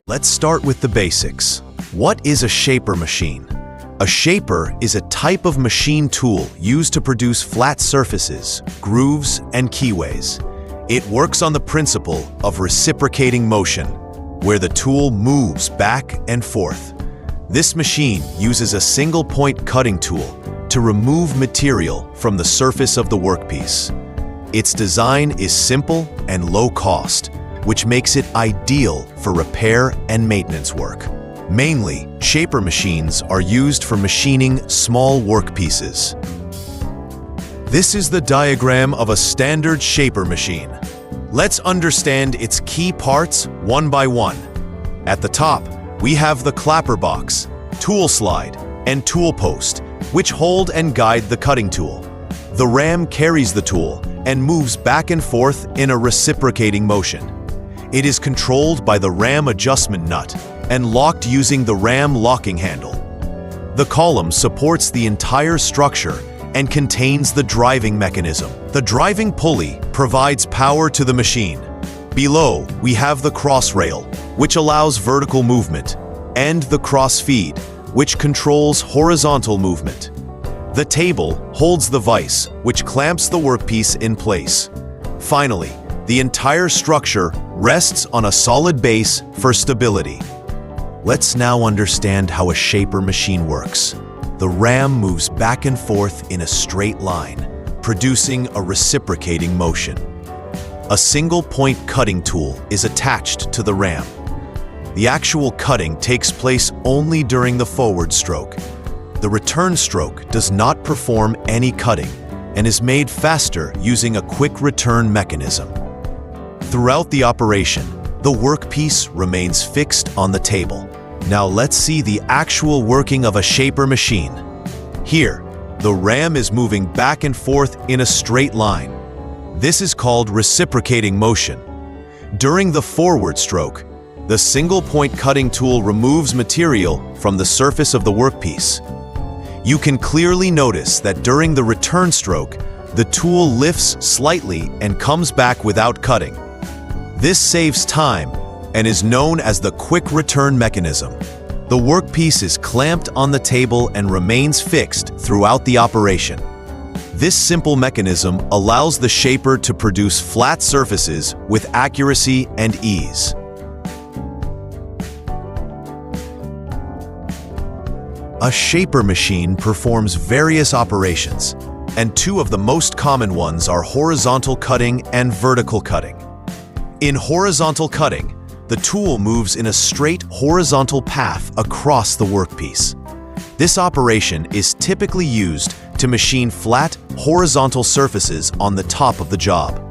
Let's start with the basics. What is a shaper machine? A shaper is a type of machine tool used to produce flat surfaces, grooves, and keyways. It works on the principle of reciprocating motion, where the tool moves back and forth. This machine uses a single-point cutting tool to remove material from the surface of the workpiece. Its design is simple and low cost, which makes it ideal for repair and maintenance work. Mainly, shaper machines are used for machining small workpieces. This is the diagram of a standard shaper machine. Let's understand its key parts one by one. At the top, we have the clapper box, tool slide, and tool post, which hold and guide the cutting tool. The ram carries the tool and moves back and forth in a reciprocating motion. It is controlled by the ram adjustment nut and locked using the ram locking handle. The column supports the entire structure and contains the driving mechanism. The driving pulley provides power to the machine. Below, we have the cross rail, which allows vertical movement, and the cross feed, which controls horizontal movement. The table holds the vise, which clamps the workpiece in place. Finally, the entire structure rests on a solid base for stability. Let's now understand how a shaper machine works. The ram moves back and forth in a straight line, producing a reciprocating motion. A single-point cutting tool is attached to the ram. The actual cutting takes place only during the forward stroke. The return stroke does not perform any cutting and is made faster using a quick return mechanism. Throughout the operation, the workpiece remains fixed on the table. Now let's see the actual working of a shaper machine. Here, the ram is moving back and forth in a straight line. This is called reciprocating motion. During the forward stroke, the single-point cutting tool removes material from the surface of the workpiece. You can clearly notice that during the return stroke, the tool lifts slightly and comes back without cutting. This saves time and is known as the quick return mechanism. The workpiece is clamped on the table and remains fixed throughout the operation. This simple mechanism allows the shaper to produce flat surfaces with accuracy and ease. A shaper machine performs various operations, and two of the most common ones are horizontal cutting and vertical cutting. In horizontal cutting, the tool moves in a straight horizontal path across the workpiece. This operation is typically used to machine flat, horizontal surfaces on the top of the job.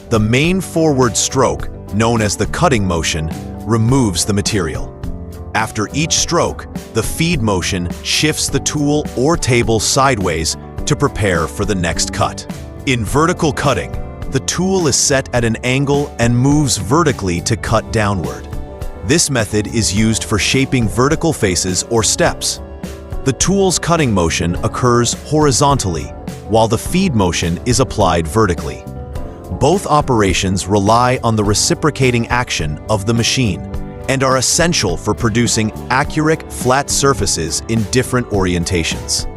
The main forward stroke, known as the cutting motion, removes the material. After each stroke, the feed motion shifts the tool or table sideways to prepare for the next cut. In vertical cutting, the tool is set at an angle and moves vertically to cut downward. This method is used for shaping vertical faces or steps. The tool's cutting motion occurs horizontally, while the feed motion is applied vertically. Both operations rely on the reciprocating action of the machine and are essential for producing accurate, flat surfaces in different orientations.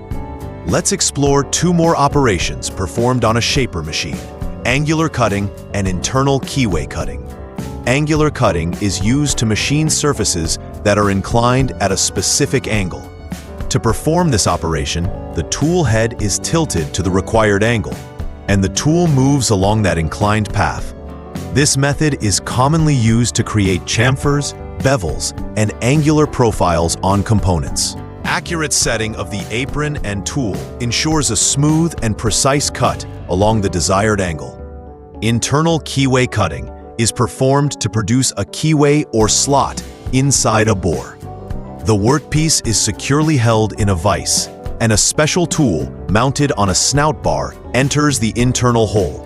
Let's explore two more operations performed on a shaper machine: angular cutting and internal keyway cutting. Angular cutting is used to machine surfaces that are inclined at a specific angle. To perform this operation, the tool head is tilted to the required angle, and the tool moves along that inclined path. This method is commonly used to create chamfers, bevels, and angular profiles on components. Accurate setting of the apron and tool ensures a smooth and precise cut along the desired angle. Internal keyway cutting is performed to produce a keyway or slot inside a bore. The workpiece is securely held in a vise, and a special tool mounted on a snout bar enters the internal hole.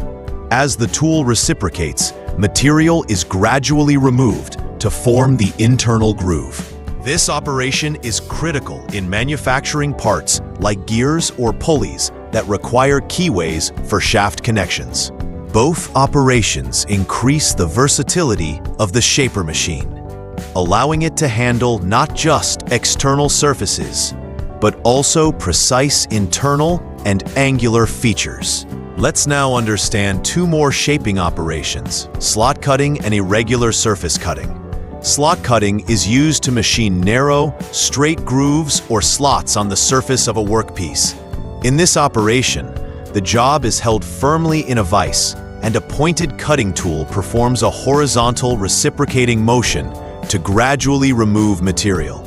As the tool reciprocates, material is gradually removed to form the internal groove. This operation is critical in manufacturing parts like gears or pulleys that require keyways for shaft connections. Both operations increase the versatility of the shaper machine. allowing it to handle not just external surfaces, but also precise internal and angular features. Let's now understand two more shaping operations: slot cutting and irregular surface cutting. Slot cutting is used to machine narrow, straight grooves or slots on the surface of a workpiece. In this operation, the job is held firmly in a vise, and a pointed cutting tool performs a horizontal reciprocating motion to gradually remove material.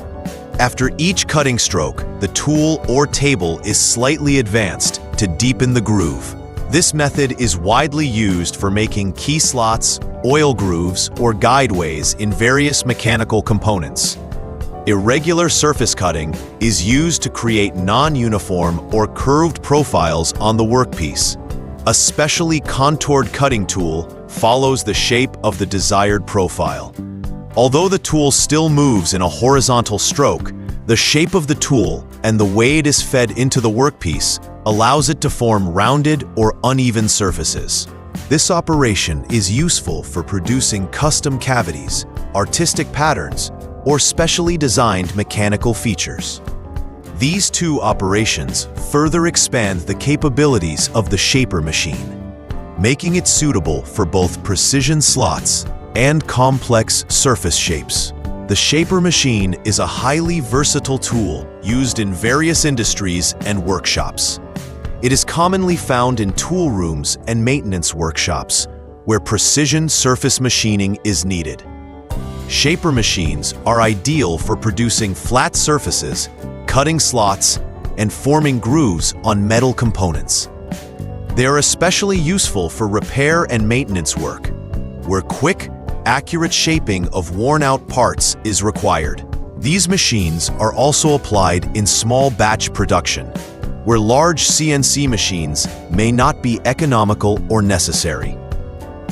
After each cutting stroke, the tool or table is slightly advanced to deepen the groove. This method is widely used for making key slots, oil grooves, or guideways in various mechanical components. Irregular surface cutting is used to create non-uniform or curved profiles on the workpiece. A specially contoured cutting tool follows the shape of the desired profile. Although the tool still moves in a horizontal stroke, the shape of the tool and the way it is fed into the workpiece allows it to form rounded or uneven surfaces. This operation is useful for producing custom cavities, artistic patterns, or specially designed mechanical features. These two operations further expand the capabilities of the shaper machine, making it suitable for both precision slots and complex surface shapes. The shaper machine is a highly versatile tool used in various industries and workshops. It is commonly found in tool rooms and maintenance workshops, where precision surface machining is needed. Shaper machines are ideal for producing flat surfaces, cutting slots, and forming grooves on metal components. They are especially useful for repair and maintenance work, where quick, accurate shaping of worn-out parts is required. These machines are also applied in small batch production, where large CNC machines may not be economical or necessary.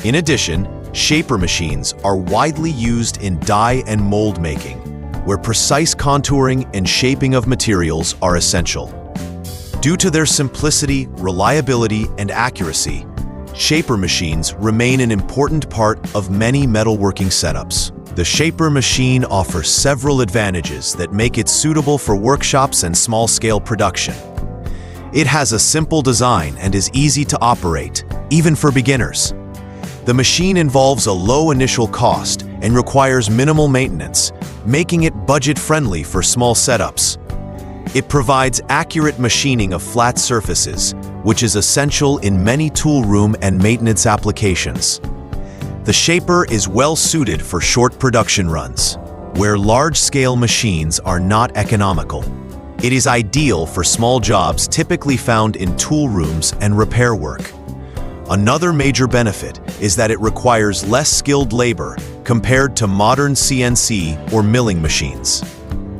In addition, shaper machines are widely used in die and mold making, where precise contouring and shaping of materials are essential. Due to their simplicity, reliability, and accuracy, shaper machines remain an important part of many metalworking setups. The shaper machine offers several advantages that make it suitable for workshops and small-scale production. It has a simple design and is easy to operate, even for beginners. The machine involves a low initial cost and requires minimal maintenance, making it budget-friendly for small setups. It provides accurate machining of flat surfaces, which is essential in many tool room and maintenance applications. The shaper is well suited for short production runs, where large-scale machines are not economical. It is ideal for small jobs typically found in tool rooms and repair work. Another major benefit is that it requires less skilled labor compared to modern CNC or milling machines.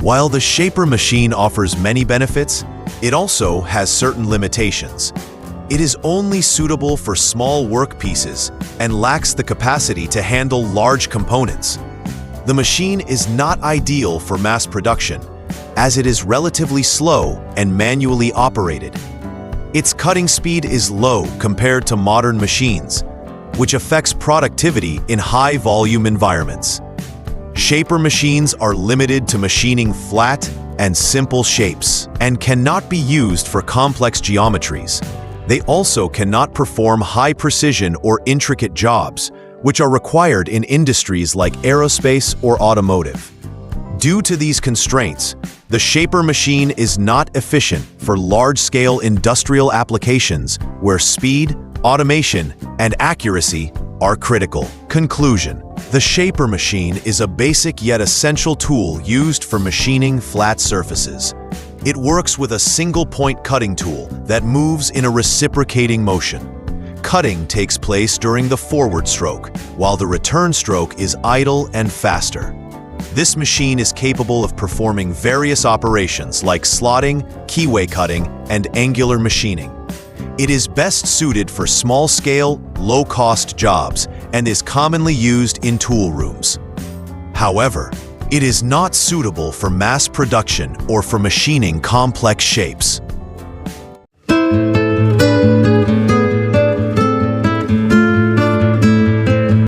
While the shaper machine offers many benefits, it also has certain limitations. It is only suitable for small workpieces and lacks the capacity to handle large components. The machine is not ideal for mass production, as it is relatively slow and manually operated. Its cutting speed is low compared to modern machines, which affects productivity in high-volume environments. Shaper machines are limited to machining flat and simple shapes and cannot be used for complex geometries. They also cannot perform high-precision or intricate jobs, which are required in industries like aerospace or automotive. Due to these constraints, the shaper machine is not efficient for large-scale industrial applications where speed, automation, and accuracy are critical. Conclusion: the shaper machine is a basic yet essential tool used for machining flat surfaces. It works with a single-point cutting tool that moves in a reciprocating motion. Cutting takes place during the forward stroke, while the return stroke is idle and faster. This machine is capable of performing various operations like slotting, keyway cutting, and angular machining. It is best suited for small-scale, low-cost jobs and is commonly used in tool rooms. However, it is not suitable for mass production or for machining complex shapes.